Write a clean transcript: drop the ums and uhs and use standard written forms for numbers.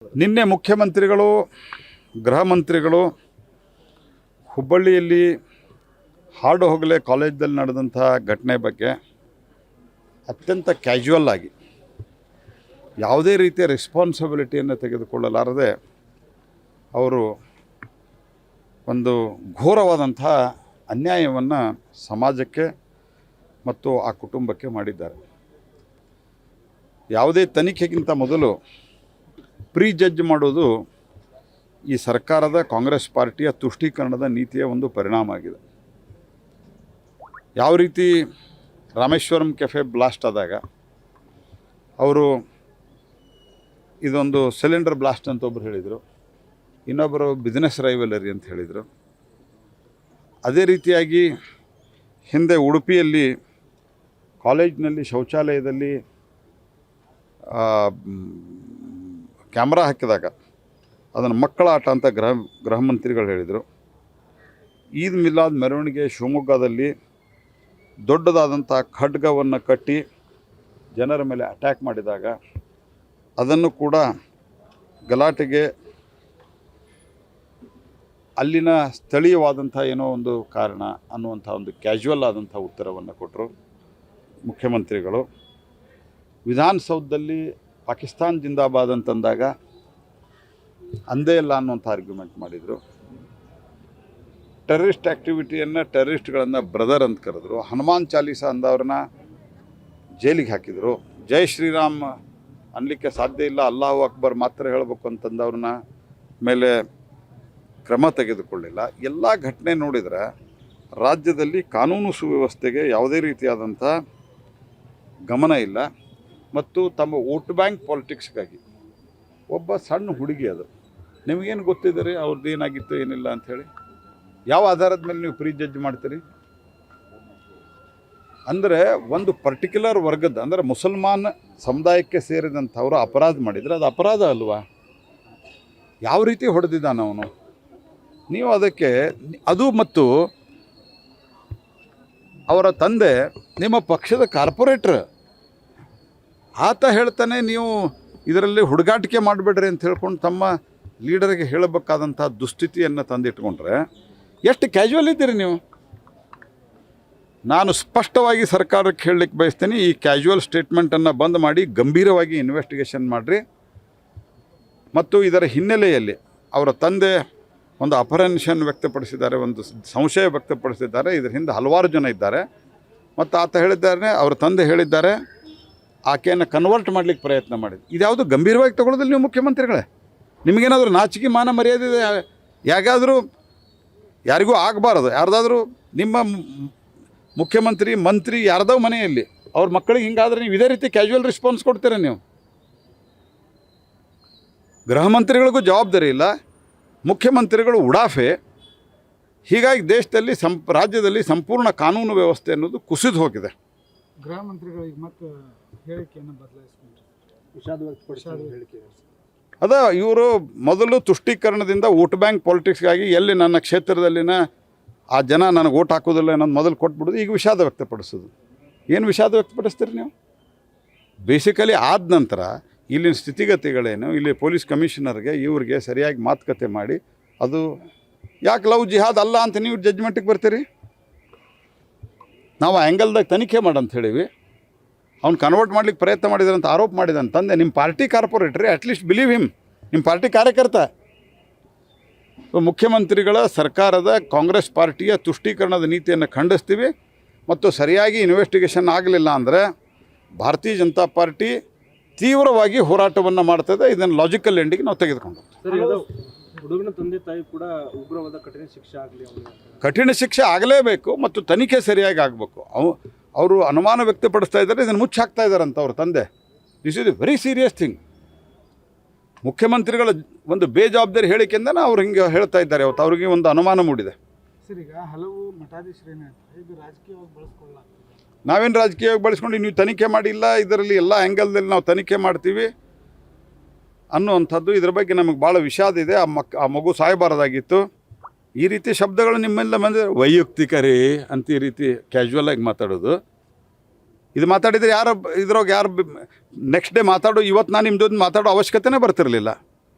ನಿನ್ನೆ ಮುಖ್ಯಮಂತ್ರಿಗಳು ಗೃಹ ಮಂತ್ರಿಗಳು ಹುಬ್ಬಳ್ಳಿಯಲ್ಲಿ ಹಾಡುಹೊಗಲೇ ಕಾಲೇಜಲ್ಲಿ ನಡೆದಂಥ ಘಟನೆ ಬಗ್ಗೆ ಅತ್ಯಂತ ಕ್ಯಾಶುವಲ್ ಆಗಿ ಯಾವುದೇ ರೀತಿಯ ರೆಸ್ಪಾನ್ಸಿಬಿಲಿಟಿಯನ್ನು ತೆಗೆದುಕೊಳ್ಳಲಾರದೆ ಅವರು ಒಂದು ಘೋರವಾದಂಥ ಅನ್ಯಾಯವನ್ನು ಸಮಾಜಕ್ಕೆ ಮತ್ತು ಆ ಕುಟುಂಬಕ್ಕೆ ಮಾಡಿದ್ದಾರೆ. ಯಾವುದೇ ತನಿಖೆಗಿಂತ ಮೊದಲು ಪ್ರೀ ಜಡ್ಜ್ ಮಾಡೋದು ಈ ಸರ್ಕಾರದ ಕಾಂಗ್ರೆಸ್ ಪಾರ್ಟಿಯ ತುಷ್ಟೀಕರಣದ ನೀತಿಯ ಒಂದು ಪರಿಣಾಮ ಆಗಿದೆ. ಯಾವ ರೀತಿ ರಾಮೇಶ್ವರಂ ಕೆಫೆ ಬ್ಲಾಸ್ಟ್ ಆದಾಗ ಅವರು ಇದೊಂದು ಸಿಲಿಂಡರ್ ಬ್ಲಾಸ್ಟ್ ಅಂತ ಒಬ್ಬರು ಹೇಳಿದರು, ಇನ್ನೊಬ್ಬರು ಬಿಸ್ನೆಸ್ ರೈವಲರಿ ಅಂತ ಹೇಳಿದರು. ಅದೇ ರೀತಿಯಾಗಿ ಹಿಂದೆ ಉಡುಪಿಯಲ್ಲಿ ಕಾಲೇಜಿನಲ್ಲಿ ಶೌಚಾಲಯದಲ್ಲಿ ಕ್ಯಾಮ್ರಾ ಹಾಕಿದಾಗ ಅದನ್ನು ಮಕ್ಕಳ ಆಟ ಅಂತ ಗೃಹ ಮಂತ್ರಿಗಳು ಹೇಳಿದರು. ಈದ್ ಮಿಲಾದ್ ಮೆರವಣಿಗೆ ಶಿವಮೊಗ್ಗದಲ್ಲಿ ದೊಡ್ಡದಾದಂಥ ಖಡ್ಗವನ್ನು ಕಟ್ಟಿ ಜನರ ಮೇಲೆ ಅಟ್ಯಾಕ್ ಮಾಡಿದಾಗ ಅದನ್ನು ಕೂಡ ಗಲಾಟೆಗೆ ಅಲ್ಲಿನ ಸ್ಥಳೀಯವಾದಂಥ ಏನೋ ಒಂದು ಕಾರಣ ಅನ್ನುವಂಥ ಒಂದು ಕ್ಯಾಶುವಲ್ ಆದಂಥ ಉತ್ತರವನ್ನು ಕೊಟ್ಟರು ಮುಖ್ಯಮಂತ್ರಿಗಳು. ವಿಧಾನಸೌಧದಲ್ಲಿ ಪಾಕಿಸ್ತಾನ್ ಜಿಂದಾಬಾದ್ ಅಂತಂದಾಗ ಅಂದೇ ಇಲ್ಲ ಅನ್ನುವಂಥ ಆರ್ಗ್ಯುಮೆಂಟ್ ಮಾಡಿದರು. ಟೆರರಿಸ್ಟ್ ಆ್ಯಕ್ಟಿವಿಟಿಯನ್ನು ಟೆರರಿಸ್ಟ್ಗಳನ್ನು ಬ್ರದರ್ ಅಂತ ಕರೆದ್ರು. ಹನುಮಾನ್ ಚಾಲೀಸ ಅಂದವ್ರನ್ನ ಜೈಲಿಗೆ ಹಾಕಿದರು. ಜೈ ಶ್ರೀರಾಮ್ ಅನ್ನಲಿಕ್ಕೆ ಸಾಧ್ಯ ಇಲ್ಲ, ಅಲ್ಲಾಹು ಅಕ್ಬರ್ ಮಾತ್ರ ಹೇಳಬೇಕು ಅಂತಂದವ್ರನ್ನ ಮೇಲೆ ಕ್ರಮ ತೆಗೆದುಕೊಳ್ಳಿಲ್ಲ. ಎಲ್ಲ ಘಟನೆ ನೋಡಿದರೆ ರಾಜ್ಯದಲ್ಲಿ ಕಾನೂನು ಸುವ್ಯವಸ್ಥೆಗೆ ಯಾವುದೇ ರೀತಿಯಾದಂಥ ಗಮನ ಇಲ್ಲ ಮತ್ತು ತಮ್ಮ ವೋಟ್ ಬ್ಯಾಂಕ್ ಪಾಲಿಟಿಕ್ಸ್ಗಾಗಿ ಒಬ್ಬ ಸಣ್ಣ ಹುಡುಗಿ ಅದು ನಿಮಗೇನು ಗೊತ್ತಿದೆ ಅವ್ರದ್ದು ಏನಾಗಿತ್ತು ಏನಿಲ್ಲ ಅಂಥೇಳಿ ಯಾವ ಆಧಾರದ ಮೇಲೆ ನೀವು ಪ್ರೀ ಜಡ್ಜ್ ಮಾಡ್ತೀರಿ? ಅಂದರೆ ಒಂದು ಪರ್ಟಿಕ್ಯುಲರ್ ವರ್ಗದ ಅಂದರೆ ಮುಸಲ್ಮಾನ್ ಸಮುದಾಯಕ್ಕೆ ಸೇರಿದಂಥವರು ಅಪರಾಧ ಮಾಡಿದರೆ ಅದು ಅಪರಾಧ ಅಲ್ವಾ? ಯಾವ ರೀತಿ ಹೊಡೆದಿದ್ದಾನ ಅವನು? ನೀವು ಅದಕ್ಕೆ ಅದು ಮತ್ತು ಅವರ ತಂದೆ ನಿಮ್ಮ ಪಕ್ಷದ ಕಾರ್ಪೊರೇಟ್ರ್, ಆತ ಹೇಳ್ತಾನೆ ನೀವು ಇದರಲ್ಲಿ ಹುಡುಗಾಟಿಕೆ ಮಾಡಿಬಿಡ್ರಿ ಅಂತ ಹೇಳ್ಕೊಂಡು ತಮ್ಮ ಲೀಡರ್ಗೆ ಹೇಳಬೇಕಾದಂಥ ದುಸ್ಥಿತಿಯನ್ನು ತಂದಿಟ್ಕೊಂಡ್ರೆ ಎಷ್ಟು ಕ್ಯಾಶುವಲ್ ಇದ್ದೀರಿ ನೀವು? ನಾನು ಸ್ಪಷ್ಟವಾಗಿ ಸರ್ಕಾರಕ್ಕೆ ಹೇಳಲಿಕ್ಕೆ ಬಯಸ್ತೀನಿ, ಈ ಕ್ಯಾಶುವಲ್ ಸ್ಟೇಟ್ಮೆಂಟನ್ನು ಬಂದ್ ಮಾಡಿ ಗಂಭೀರವಾಗಿ ಇನ್ವೆಸ್ಟಿಗೇಷನ್ ಮಾಡಿರಿ. ಮತ್ತು ಇದರ ಹಿನ್ನೆಲೆಯಲ್ಲಿ ಅವರ ತಂದೆ ಒಂದು ಅಪರೆನ್ಷನ್ ವ್ಯಕ್ತಪಡಿಸಿದ್ದಾರೆ, ಒಂದು ಸಂಶಯ ವ್ಯಕ್ತಪಡಿಸಿದ್ದಾರೆ. ಇದರ ಹಿಂದೆ ಹಲವಾರು ಜನ ಇದ್ದಾರೆ. ಮತ್ತು ಆತ ಹೇಳಿದ್ದಾರೆ, ಅವರ ತಂದೆ ಹೇಳಿದ್ದಾರೆ ಆಕೆಯನ್ನು ಕನ್ವರ್ಟ್ ಮಾಡಲಿಕ್ಕೆ ಪ್ರಯತ್ನ ಮಾಡಿದ್ರು. ಇದ್ಯಾವುದು ಗಂಭೀರವಾಗಿ ತಗೊಳ್ಳೋದಿಲ್ಲ ನೀವು ಮುಖ್ಯಮಂತ್ರಿಗಳೇ? ನಿಮಗೇನಾದರೂ ನಾಚಿಕೆ ಮಾನ ಮರ್ಯಾದೆ ಇದೆ? ಯಾಗಾದರೂ ಯಾರಿಗೂ ಆಗಬಾರದು. ಯಾರ್ದಾದ್ರೂ ನಿಮ್ಮ ಮುಖ್ಯಮಂತ್ರಿ ಮಂತ್ರಿ ಯಾರ್ದೋ ಮನೆಯಲ್ಲಿ ಅವ್ರ ಮಕ್ಕಳಿಗೆ ಹಿಂಗಾದ್ರೆ ನೀವು ಇದೇ ರೀತಿ ಕ್ಯಾಶುವಲ್ ರೆಸ್ಪಾನ್ಸ್ ಕೊಡ್ತೀರ ನೀವು? ಗೃಹ ಮಂತ್ರಿಗಳಿಗೂ ಜವಾಬ್ದಾರಿ ಇಲ್ಲ, ಮುಖ್ಯಮಂತ್ರಿಗಳು ಉಡಾಫೆ. ಹೀಗಾಗಿ ದೇಶದಲ್ಲಿ ರಾಜ್ಯದಲ್ಲಿ ಸಂಪೂರ್ಣ ಕಾನೂನು ವ್ಯವಸ್ಥೆ ಅನ್ನೋದು ಕುಸಿದು ಹೋಗಿದೆ. ಗೃಹ ಮಂತ್ರಿಗಳಿಗೆ ಮತ್ತೆ ಹೇಳಿಕೆಯನ್ನು ಬದಲಾಯಿಸಿದ್ದಾರೆ. ಅದ ಇವರು ಮೊದಲು ತುಷ್ಟೀಕರಣದಿಂದ ವೋಟ್ ಬ್ಯಾಂಕ್ ಪಾಲಿಟಿಕ್ಸ್ಗಾಗಿ ಎಲ್ಲಿ ನನ್ನ ಕ್ಷೇತ್ರದಲ್ಲಿನ ಆ ಜನ ನನಗೆ ವೋಟ್ ಹಾಕೋದಿಲ್ಲ ಅನ್ನೋದು ಮೊದಲು ಕೊಟ್ಬಿಡೋದು, ಈಗ ವಿಷಾದ ವ್ಯಕ್ತಪಡಿಸೋದು. ಏನು ವಿಷಾದ ವ್ಯಕ್ತಪಡಿಸ್ತೀರಿ ನೀವು? ಬೇಸಿಕಲಿ ಆದ ನಂತರ ಇಲ್ಲಿನ ಸ್ಥಿತಿಗತಿಗಳೇನು, ಇಲ್ಲಿ ಪೊಲೀಸ್ ಕಮಿಷನರ್ಗೆ ಇವ್ರಿಗೆ ಸರಿಯಾಗಿ ಮಾತುಕತೆ ಮಾಡಿ ಅದು ಯಾಕೆ ಲವ್ ಜಿಹಾದ್ ಅಲ್ಲ ಅಂತ ನೀವು ಜಡ್ಜ್ಮೆಂಟಿಗೆ ಬರ್ತೀರಿ? ನಾವು ಆ್ಯಂಗಲ್ದಾಗ ತನಿಖೆ ಮಾಡಂತ ಹೇಳೀವಿ. ಅವ್ನು ಕನ್ವರ್ಟ್ ಮಾಡ್ಲಿಕ್ಕೆ ಪ್ರಯತ್ನ ಮಾಡಿದ್ರೆ ಅಂತ ಆರೋಪ ಮಾಡಿದಾನೆ ತಂದೆ. ನಿಮ್ಮ ಪಾರ್ಟಿ ಕಾರ್ಪೊರೇಟ್ರಿ, ಅಟ್ಲೀಸ್ಟ್ ಬಿಲೀವ್ ಹಿಮ್, ನಿಮ್ಮ ಪಾರ್ಟಿ ಕಾರ್ಯಕರ್ತ. ಮುಖ್ಯಮಂತ್ರಿಗಳ ಸರ್ಕಾರದ ಕಾಂಗ್ರೆಸ್ ಪಾರ್ಟಿಯ ತುಷ್ಟೀಕರಣದ ನೀತಿಯನ್ನು ಖಂಡಿಸ್ತೀವಿ. ಮತ್ತು ಸರಿಯಾಗಿ ಇನ್ವೆಸ್ಟಿಗೇಷನ್ ಆಗಲಿಲ್ಲ ಅಂದರೆ ಭಾರತೀಯ ಜನತಾ ಪಾರ್ಟಿ ತೀವ್ರವಾಗಿ ಹೋರಾಟವನ್ನು ಮಾಡ್ತದೆ. ಇದನ್ನು ಲಾಜಿಕಲ್ ಎಂಡಿಗೆ ನಾವು ತೆಗೆದುಕೊಂಡು ಹುಡುಗನ ತಂದೆ ತಾಯಿ ಕೂಡ ಉಗ್ರವಾದ ಕಠಿಣ ಶಿಕ್ಷೆ ಆಗಲಿ, ಕಠಿಣ ಶಿಕ್ಷೆ ಆಗಲೇಬೇಕು ಮತ್ತು ತನಿಖೆ ಸರಿಯಾಗಿ ಆಗಬೇಕು. ಅವರು ಅನುಮಾನ ವ್ಯಕ್ತಪಡಿಸ್ತಾ ಇದ್ದಾರೆ, ಇದನ್ನು ಮುಚ್ಚಾಕ್ತಾ ಇದ್ದಾರಂತ ಅವ್ರ ತಂದೆ. This is A very serious thing. ಮುಖ್ಯಮಂತ್ರಿಗಳ ಒಂದು ಬೇಜವಾಬ್ದಾರಿ ಹೇಳಿಕೆಯಿಂದನೇ ಅವ್ರು ಹಿಂಗೆ ಹೇಳ್ತಾ ಇದ್ದಾರೆ. ಅವತ್ತು ಅವ್ರಿಗೆ ಒಂದು ಅನುಮಾನ ಮೂಡಿದೆ. ಸರ್, ಈಗ ಹಲವು ಮಠಾಧೀಶರೇನು ಇದು ರಾಜಕೀಯವಾಗಿ ಬಳಸ್ಕೊಳ್ಳಲಾಗ್ತದೆ. ನಾವೇನು ರಾಜಕೀಯವಾಗಿ ಬಳಸ್ಕೊಂಡು ನೀವು ತನಿಖೆ ಮಾಡಿಲ್ಲ, ಇದರಲ್ಲಿ ಎಲ್ಲ ಆ್ಯಂಗಲ್ದಲ್ಲಿ ನಾವು ತನಿಖೆ ಮಾಡ್ತೀವಿ ಅನ್ನುವಂಥದ್ದು. ಇದ್ರ ಬಗ್ಗೆ ನಮಗೆ ಭಾಳ ವಿಷಾದ ಇದೆ. ಆ ಮಗು ಸಾಯಬಾರ್ದಾಗಿತ್ತು. ಈ ರೀತಿ ಶಬ್ದಗಳು ನಿಮ್ಮೆಲ್ಲ ಬಂದರೆ ವೈಯಕ್ತಿಕರೇ ಅಂತ ಈ ರೀತಿ ಕ್ಯಾಶುವಲಾಗಿ ಮಾತಾಡೋದು. ಇದು ಮಾತಾಡಿದರೆ ಯಾರು ಇದ್ರಾಗ ಯಾರು ನೆಕ್ಸ್ಟ್ ಡೇ ಮಾತಾಡೋ, ಇವತ್ತು ನಾನು ನಿಮ್ಮ ಜೊತೆ ಮಾತಾಡೋ ಅವಶ್ಯಕತೆನೇ ಬರ್ತಿರಲಿಲ್ಲ.